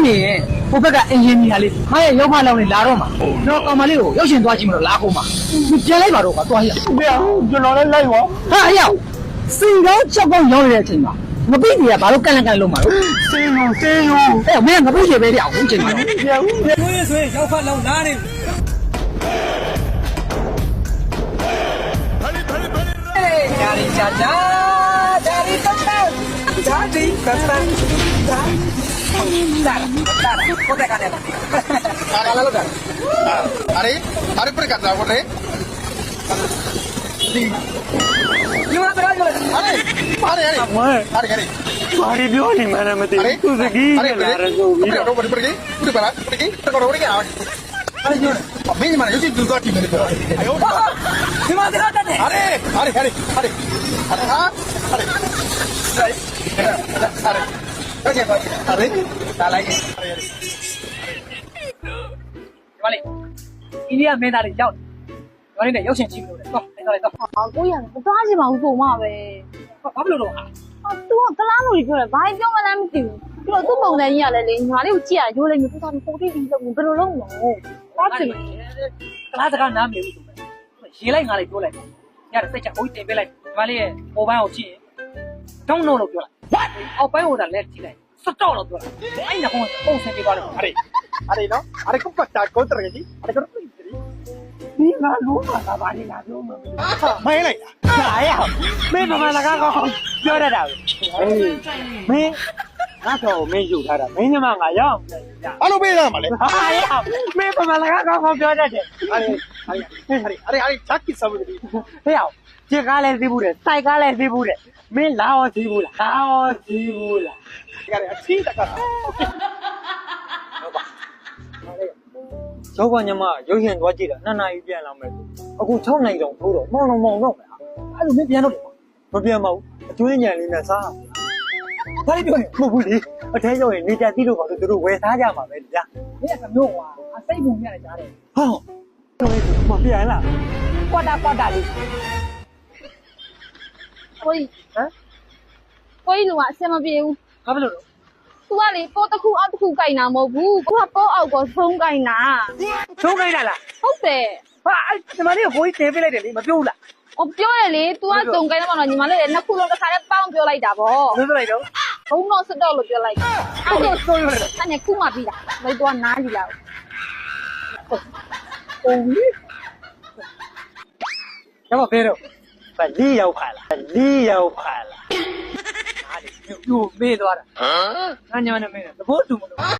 နေဟိုဘက်ကအင်ဂျင်နီယာလေးငါရဲ့ရောက်မှလောက်နေလာတော့မှာတော့ကောင်မလေးကိုရောက်ရှင်သွားကြည့်မလို့လာကုန်မှာပြန်လိုက်ပါတော့ကွာသွားရအောင်ကျွန်တော်လည်းလိုက်ပါဟာရောက်စင်ကောင်းချက်ကောင်းရောက်နေတဲ့အချိန်မှာငပိကြီးကဘာလို့ကန့်လန့်လုံးမှာလို့စေးယူအဲ့မင်းငပုတ်ရေပဲတဲ့အောင်ချိန်မှာပြန်ဦးဆွေးရောက်ဖတ်လောက်လာနေဂျာရီဂျာဂျာဂျာရီတတ်တာဂျာရီတတ်တာကိုတက်ကနေလာလာလို့တာअरे पर करता बोल रहेဒီမှာတရားကြလို့अरे अरे बारी भी नहीं मैंने मत तू सगी अरे तो बड़ी पड़ गई पूरी बना पड़ गई तो करो क्या अरे जो अभी मारे जो दूसरा टीम मेरे पे आयोဒီမှာတရားတက်တယ် अरे हाँ अरे अरेလာလိုက်ဒီမလေးအိန္ဒိယမင်းသားတွေရောက်တယ်ဒီမလေးနဲ့ရုပ်ရှင်ကြည့်မလို့လေတော့လိုက်တော့ ကိုရမသွားချင်ပါဘူးပုံမပဲ ဘာဖြစ်လို့တော့ဟာ သူကကလားလို့ပြောတယ်ဘာပြောမှလည်းမသိဘူးပြီးတော့သူ့ပုံစံကြီးကလည်းလေညီမလေးကိုကြည့်ရရိုးလိုက်မျိုးသူကပိုတိတိလုံးဘယ်လိုလုပ်မလဲသွားချင် ကလားစကားနားမလည်ဘူးဆိုပဲရေးလိုက်ငါလိုက်ပြောလိုက်ရတယ်စိတ်ချဘိုးတင်ပေးလိုက်ဒီမလေးရဲ့ပေါ်ပန်းကိုကြည့်ရင်don't know လို့ပြောလိုက် what အောက်ပိုင်းကိုသာလက်ကြည့်လိုက်စတော့လို့ပြောလိုက်အဲ့ဒါပုံစံပြသွားတယ် अरे नो अरे को पट्टा को तरह की अरे करोဒီငါလုံးမှာသာပါနေလားပြောမှာ मैं नहीं ဟာရမင်းဘာမှလကားကောင်းပြောတတ်တာပဲမင်းငါတော့မင်းယူထားတာမင်းညမငါရောက် हेलो बेटा माले ဟာရမင်းဘာမှလကားကောင်းပြောတတ်တယ် अरे जाक की समझ नहीं ဟဲ့အောင်ကြက်ကားလည်းသိဘူးတယ်စိုက်ကားလည်းသိဘူးတယ်မင်းလာအောင်သိဘူးလားလာအောင်သိဘူးလား यार अच्छी टक्कर ကျောင်းကညမရုပ်ရှင်သွားကြည့်တာ2 နာရီပြန်လာမယ်အခု6 နာရီတောင်ထိုးတော့မောင်းတော့မယ် အဲ့လိုမင်းပြန်တော့တယ် မပြန်ပါဘူးအတွင်းညံလေးနဲ့စား ဘာလို့ပြောနေ မဟုတ်ဘူးလေအထဲရောက်ရင်နေကြတိလို့ပါဆိုသူတို့ဝယ်စားကြမှာပဲကြာ မင်းကမျိုးကွာအစိတ်ပုံရတယ်ကြားတယ် ဟောတော့လေမပြန်လား ကွာတာလေး ကိုကြီးကိုကြီးကအဆင်မပြေဘူး ဘာဖြစ်လို့လဲ သူကလေပိုးတစ်ခုအောက်တစ်ခုကြိုင်တာမဟုတ်ဘူးကိုကပိုးအောက်ကိုဆုံးကြိုင်တာ သုံးခိုင်းတာလား ဟုတ်တယ် ဟာအဲ့ဒီမလေးကိုဘိုးကြီးတင်ပေးလိုက်တယ်လေမပြောဘူးလား ဟောပြောရလေ तू ကစုံကြိုင်တော့ညီမလေးလည်းနှစ်ခုလုံးတစ်ခါတည်းပေါင်းပြောလိုက်တာဗော ဘယ်လိုလိုက်တော့ ဘုံတော့စတော့လို့ပြောလိုက်တာ အဲ့ဒါဆိုရတယ် အဲ့နဲ့ခုမှပြီးတာလိုက်တော့နားလီလာ ပုံကြီးရပါဖေးတော့ ဗလီရောက်ဖာလားလီရောက်ဖာလား အားဒီပြိုမေးသွားတာဟမ်ငါညမနဲ့မင်းသဘောတူမလို့